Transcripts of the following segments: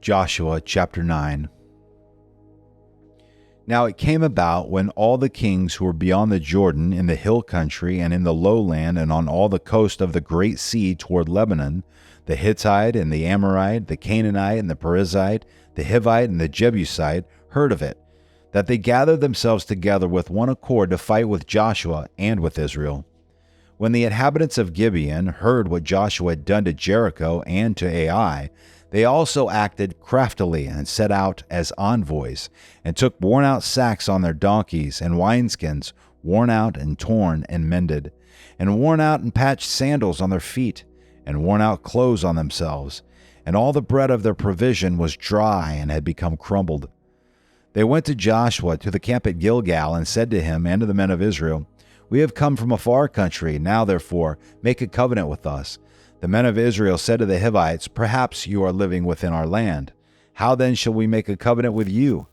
Joshua chapter 9. Now it came about when all the kings who were beyond the Jordan in the hill country and in the lowland and on all the coast of the great sea toward Lebanon, the Hittite and the Amorite, the Canaanite and the Perizzite, the Hivite and the Jebusite, heard of it, that they gathered themselves together with one accord to fight with Joshua and with Israel. When the inhabitants of Gibeon heard what Joshua had done to Jericho and to Ai, they also acted craftily and set out as envoys, and took worn-out sacks on their donkeys, and wineskins, worn out and torn and mended, and worn out and patched sandals on their feet, and worn-out clothes on themselves, and all the bread of their provision was dry and had become crumbled. They went to Joshua to the camp at Gilgal, and said to him and to the men of Israel, "We have come from a far country. Now, therefore, make a covenant with us." The men of Israel said to the Hivites, "Perhaps you are living within our land. How then shall we make a covenant with you?"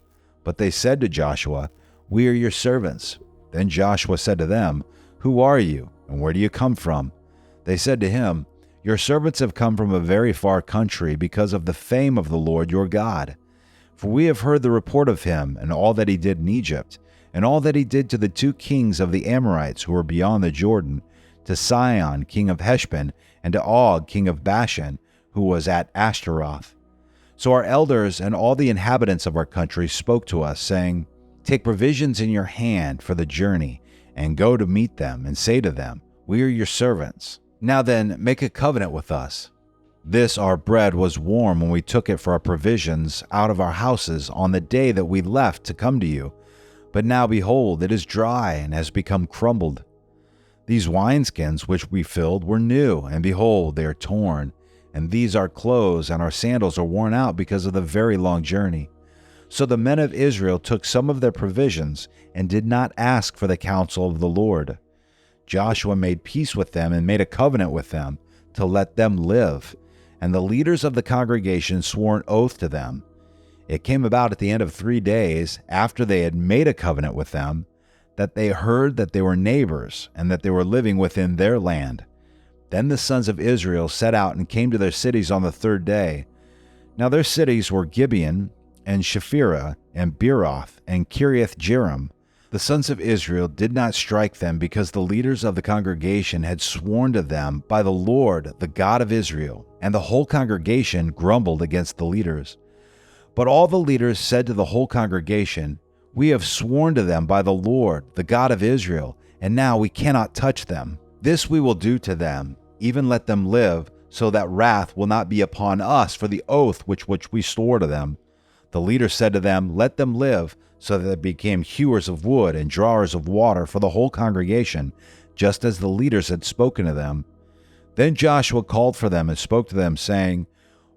But they said to Joshua, "We are your servants." Then Joshua said to them, "Who are you, and where do you come from?" They said to him, "Your servants have come from a very far country because of the fame of the Lord your God. For we have heard the report of him and all that he did in Egypt, and all that he did to the 2 kings of the Amorites who were beyond the Jordan, to Sihon, king of Heshbon, and to Og, king of Bashan, who was at Ashtaroth. So our elders and all the inhabitants of our country spoke to us, saying, 'Take provisions in your hand for the journey, and go to meet them, and say to them, We are your servants. Now then, make a covenant with us. This our bread was warm when we took it for our provisions out of our houses on the day that we left to come to you. But now behold, it is dry and has become crumbled. These wineskins which we filled were new, and behold, they are torn. And these our clothes and our sandals are worn out because of the very long journey.' So the men of Israel took some of their provisions and did not ask for the counsel of the Lord. Joshua made peace with them and made a covenant with them to let them live. And the leaders of the congregation swore an oath to them. It came about at the end of 3 days, after they had made a covenant with them, that they heard that they were neighbors and that they were living within their land. Then the sons of Israel set out and came to their cities on the 3rd day. Now their cities were Gibeon and Shephirah and Beeroth and Kiriath Jearim. The sons of Israel did not strike them because the leaders of the congregation had sworn to them by the Lord, the God of Israel, and the whole congregation grumbled against the leaders. But all the leaders said to the whole congregation, "We have sworn to them by the Lord, the God of Israel, and now we cannot touch them. This we will do to them, even let them live, so that wrath will not be upon us for the oath which we swore to them." The leaders said to them, "Let them live," so that they became hewers of wood and drawers of water for the whole congregation, just as the leaders had spoken to them. Then Joshua called for them and spoke to them, saying,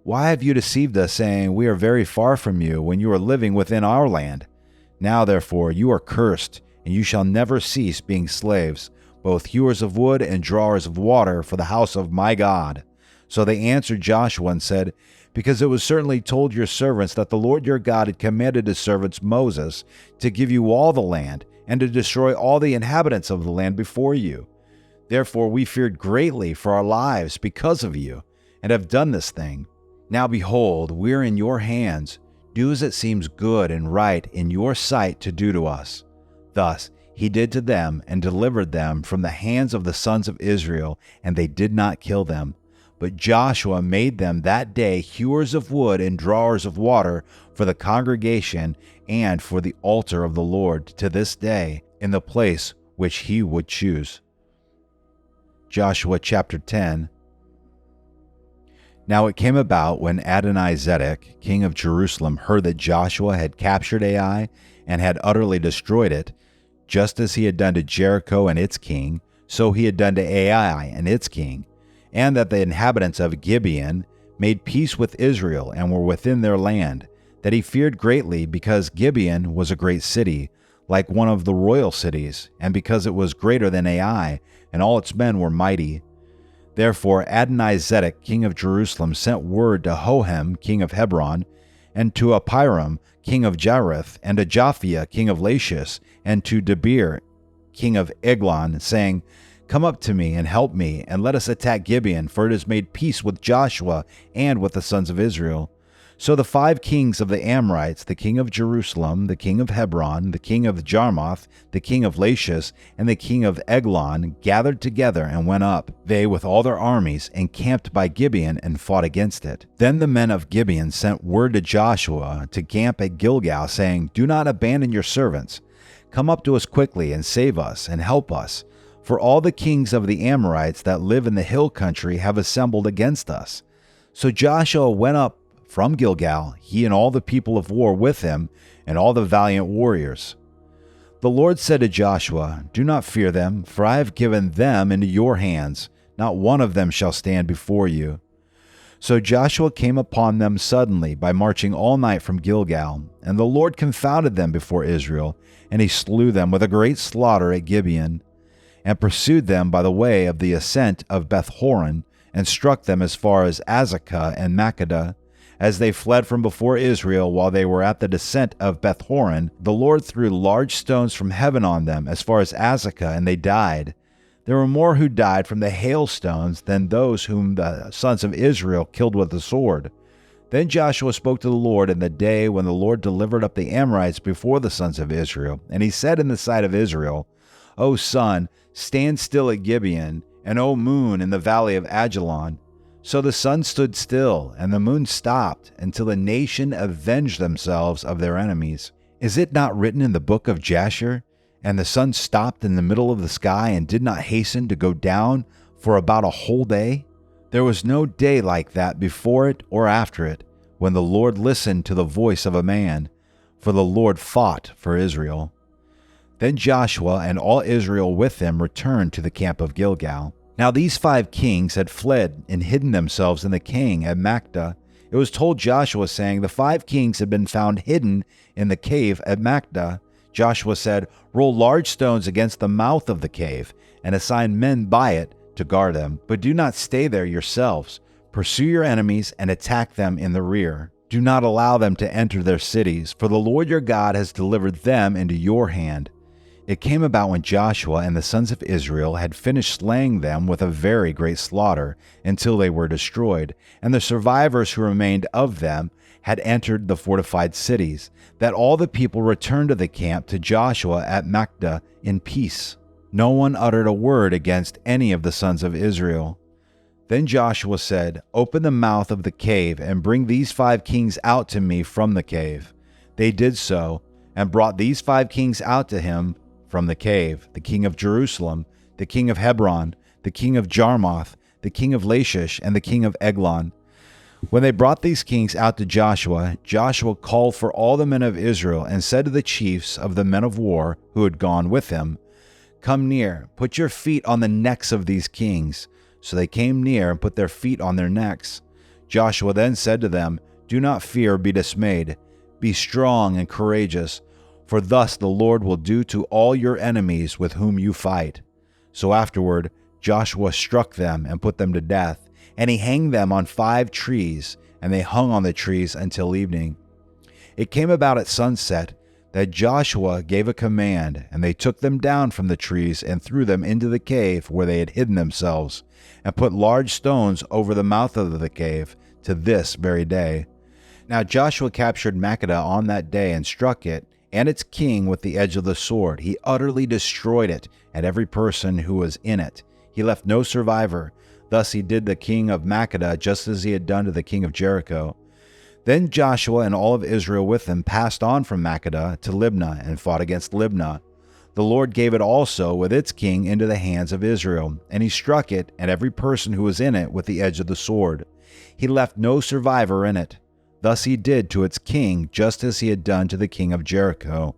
"Why have you deceived us, saying, 'We are very far from you,' when you are living within our land? Now, therefore, you are cursed, and you shall never cease being slaves, both hewers of wood and drawers of water for the house of my God." So they answered Joshua and said, "Because it was certainly told your servants that the Lord your God had commanded his servant Moses to give you all the land, and to destroy all the inhabitants of the land before you. Therefore we feared greatly for our lives because of you, and have done this thing. Now behold, we are in your hands. Do as it seems good and right in your sight to do to us." Thus he did to them and delivered them from the hands of the sons of Israel, and they did not kill them. But Joshua made them that day hewers of wood and drawers of water for the congregation and for the altar of the Lord to this day, in the place which he would choose. Joshua chapter 10. Now it came about when Adonizedek, king of Jerusalem, heard that Joshua had captured Ai and had utterly destroyed it, just as he had done to Jericho and its king, so he had done to Ai and its king, and that the inhabitants of Gibeon made peace with Israel and were within their land, that he feared greatly because Gibeon was a great city, like one of the royal cities, and because it was greater than Ai, and all its men were mighty. Therefore Adonizedek, king of Jerusalem, sent word to Hohem, king of Hebron, and to Apiram, king of Jareth, and to Japhia, king of Lachish, and to Debir, king of Eglon, saying, "Come up to me and help me, and let us attack Gibeon, for it has made peace with Joshua and with the sons of Israel." So the 5 kings of the Amorites, the king of Jerusalem, the king of Hebron, the king of Jarmuth, the king of Lachish, and the king of Eglon, gathered together and went up, they with all their armies, and camped by Gibeon and fought against it. Then the men of Gibeon sent word to Joshua to camp at Gilgal, saying, "Do not abandon your servants. Come up to us quickly and save us and help us. For all the kings of the Amorites that live in the hill country have assembled against us." So Joshua went up from Gilgal, he and all the people of war with him, and all the valiant warriors. The Lord said to Joshua, "Do not fear them, for I have given them into your hands. Not one of them shall stand before you." So Joshua came upon them suddenly by marching all night from Gilgal, and the Lord confounded them before Israel, and he slew them with a great slaughter at Gibeon, and pursued them by the way of the ascent of Beth-horon, and struck them as far as Azekah and Makkedah. As they fled from before Israel while they were at the descent of Beth-horon, the Lord threw large stones from heaven on them as far as Azekah, and they died. There were more who died from the hailstones than those whom the sons of Israel killed with the sword. Then Joshua spoke to the Lord in the day when the Lord delivered up the Amorites before the sons of Israel. And he said in the sight of Israel, "O sun, stand still at Gibeon, and O moon in the valley of Ajalon." So the sun stood still, and the moon stopped, until the nation avenged themselves of their enemies. Is it not written in the book of Jasher? And the sun stopped in the middle of the sky and did not hasten to go down for about a whole day? There was no day like that before it or after it, when the Lord listened to the voice of a man, for the Lord fought for Israel. Then Joshua and all Israel with him returned to the camp of Gilgal. Now these 5 kings had fled and hidden themselves in the cave at Makkedah. It was told Joshua, saying, "The 5 kings had been found hidden in the cave at Makkedah." Joshua said, "Roll large stones against the mouth of the cave, and assign men by it to guard them. But do not stay there yourselves. Pursue your enemies and attack them in the rear. Do not allow them to enter their cities, for the Lord your God has delivered them into your hand." It came about when Joshua and the sons of Israel had finished slaying them with a very great slaughter until they were destroyed, and the survivors who remained of them had entered the fortified cities, that all the people returned to the camp to Joshua at Makkedah in peace. No one uttered a word against any of the sons of Israel. Then Joshua said, "Open the mouth of the cave and bring these 5 kings out to me from the cave." They did so, and brought these 5 kings out to him from the cave: the king of Jerusalem, the king of Hebron, the king of Jarmuth, the king of Lachish, and the king of Eglon. When they brought these kings out to Joshua, Joshua called for all the men of Israel and said to the chiefs of the men of war who had gone with him, "Come near, put your feet on the necks of these kings." So they came near and put their feet on their necks. Joshua then said to them, "Do not fear or be dismayed. Be strong and courageous, for thus the Lord will do to all your enemies with whom you fight." So afterward Joshua struck them and put them to death, and he hanged them on 5 trees, and they hung on the trees until evening. It came about at sunset that Joshua gave a command, and they took them down from the trees and threw them into the cave where they had hidden themselves, and put large stones over the mouth of the cave to this very day. Now Joshua captured Makkedah on that day and struck it and its king with the edge of the sword. He utterly destroyed it and every person who was in it. He left no survivor. Thus he did the king of Makkedah just as he had done to the king of Jericho. Then Joshua and all of Israel with him passed on from Makkedah to Libnah and fought against Libnah. The Lord gave it also with its king into the hands of Israel, and he struck it and every person who was in it with the edge of the sword. He left no survivor in it. Thus he did to its king just as he had done to the king of Jericho.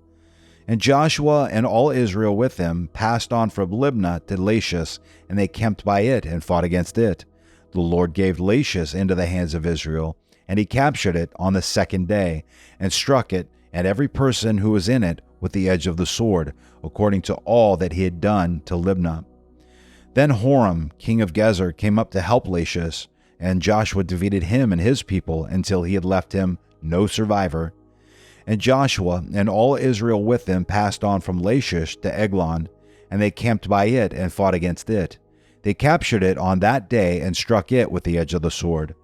And Joshua and all Israel with him passed on from Libnah to Lachish, and they camped by it and fought against it. The Lord gave Lachish into the hands of Israel, and he captured it on the 2nd day, and struck it and every person who was in it with the edge of the sword, according to all that he had done to Libnah. Then Horam, king of Gezer, came up to help Lachish, and Joshua defeated him and his people until he had left him no survivor. And Joshua and all Israel with him passed on from Lachish to Eglon, and they camped by it and fought against it. They captured it on that day and struck it with the edge of the sword.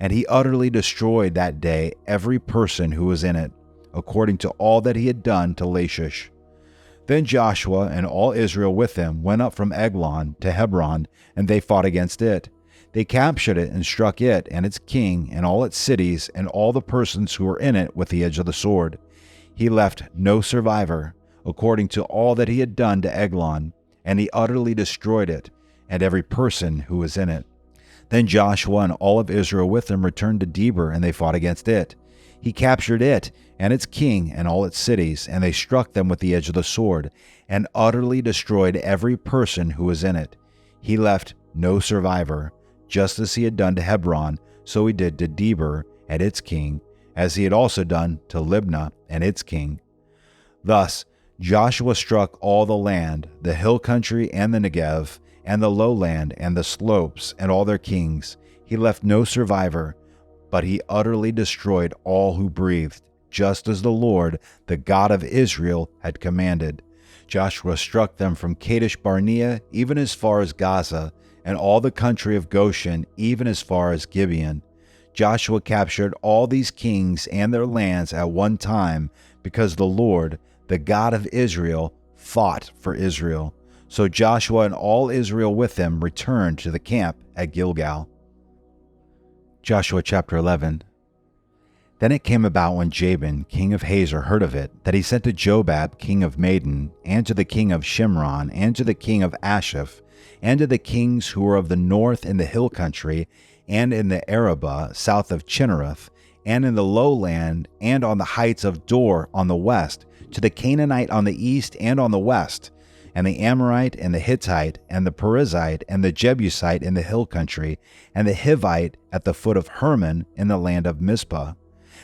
And he utterly destroyed that day every person who was in it, according to all that he had done to Lachish. Then Joshua and all Israel with him went up from Eglon to Hebron, and they fought against it. They captured it and struck it and its king and all its cities and all the persons who were in it with the edge of the sword. He left no survivor, according to all that he had done to Eglon, and he utterly destroyed it, and every person who was in it. Then Joshua and all of Israel with him returned to Debir, and they fought against it. He captured it and its king and all its cities, and they struck them with the edge of the sword, and utterly destroyed every person who was in it. He left no survivor. Just as he had done to Hebron, so he did to Debir and its king, as he had also done to Libnah and its king. Thus Joshua struck all the land, the hill country and the Negev, and the lowland and the slopes, and all their kings. He left no survivor, but he utterly destroyed all who breathed, just as the Lord, the God of Israel, had commanded. Joshua struck them from Kadesh Barnea even as far as Gaza, and all the country of Goshen even as far as Gibeon. Joshua captured all these kings and their lands at one time, because the Lord, the God of Israel, fought for Israel. So Joshua and all Israel with him returned to the camp at Gilgal. Joshua chapter 11. Then it came about when Jabin, king of Hazor, heard of it, that he sent to Jobab, king of Madon, and to the king of Shimron, and to the king of Ashaph, and to the kings who were of the north in the hill country, and in the Arabah, south of Chinnereth, and in the lowland, and on the heights of Dor on the west, to the Canaanite on the east and on the west, and the Amorite, and the Hittite, and the Perizzite, and the Jebusite in the hill country, and the Hivite at the foot of Hermon in the land of Mizpah.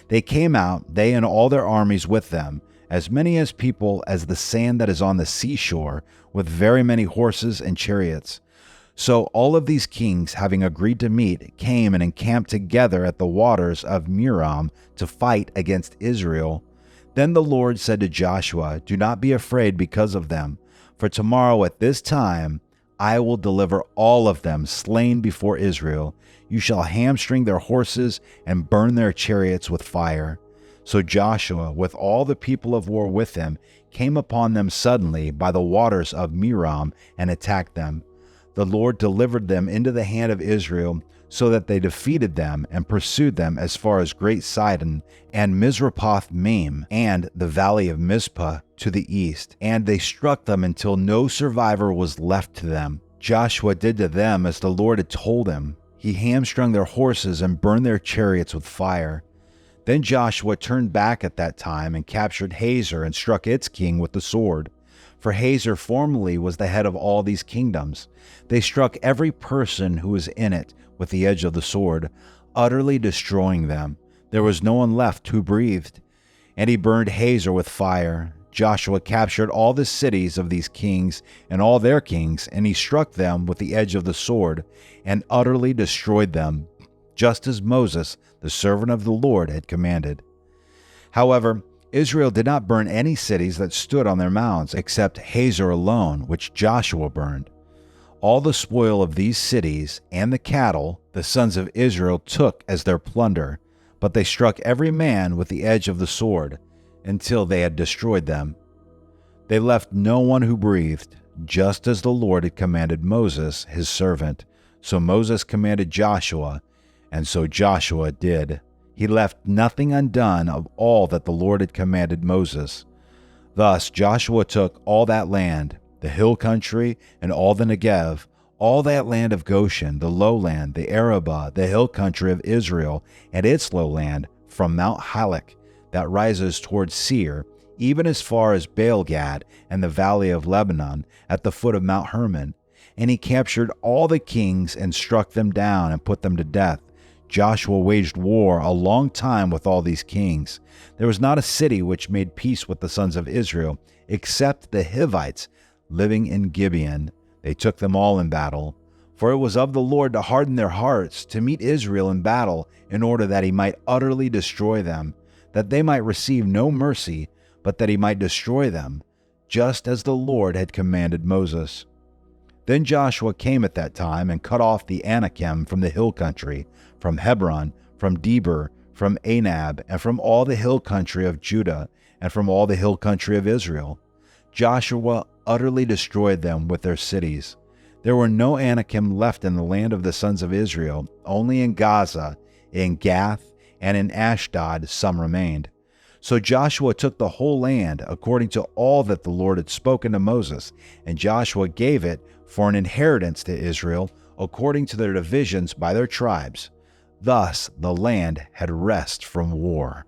They came out, they and all their armies with them, as many as people as the sand that is on the seashore, with very many horses and chariots. So all of these kings, having agreed to meet, came and encamped together at the waters of Merom to fight against Israel. Then the Lord said to Joshua, "Do not be afraid because of them, for tomorrow at this time I will deliver all of them slain before Israel. You shall hamstring their horses and burn their chariots with fire." So Joshua, with all the people of war with him, came upon them suddenly by the waters of Merom and attacked them. The Lord delivered them into the hand of Israel, so that they defeated them and pursued them as far as Great Sidon and Mizrapoth Maim and the valley of Mizpah to the east, and they struck them until no survivor was left to them. Joshua did to them as the Lord had told him. He hamstrung their horses and burned their chariots with fire. Then Joshua turned back at that time and captured Hazor and struck its king with the sword. For Hazor formerly was the head of all these kingdoms. They struck every person who was in it with the edge of the sword, utterly destroying them. There was no one left who breathed. And he burned Hazor with fire. Joshua captured all the cities of these kings and all their kings, and he struck them with the edge of the sword, and utterly destroyed them, just as Moses, the servant of the Lord, had commanded. However, Israel did not burn any cities that stood on their mounds, except Hazor alone, which Joshua burned. All the spoil of these cities and the cattle the sons of Israel took as their plunder, but they struck every man with the edge of the sword, until they had destroyed them. They left no one who breathed, just as the Lord had commanded Moses, his servant. So Moses commanded Joshua, and so Joshua did. He left nothing undone of all that the Lord had commanded Moses. Thus Joshua took all that land, the hill country, and all the Negev, all that land of Goshen, the lowland, the Arabah, the hill country of Israel, and its lowland, from Mount Halak, that rises towards Seir, even as far as Baal-gad and the valley of Lebanon, at the foot of Mount Hermon. And he captured all the kings and struck them down and put them to death. Joshua waged war a long time with all these kings. There was not a city which made peace with the sons of Israel, except the Hivites living in Gibeon. They took them all in battle. For it was of the Lord to harden their hearts, to meet Israel in battle, in order that he might utterly destroy them, that they might receive no mercy, but that he might destroy them, just as the Lord had commanded Moses. Then Joshua came at that time and cut off the Anakim from the hill country, from Hebron, from Debir, from Anab, and from all the hill country of Judah, and from all the hill country of Israel. Joshua utterly destroyed them with their cities. There were no Anakim left in the land of the sons of Israel, only in Gaza, in Gath, and in Ashdod some remained. So Joshua took the whole land, according to all that the Lord had spoken to Moses, and Joshua gave it for an inheritance to Israel, according to their divisions by their tribes. Thus the land had rest from war.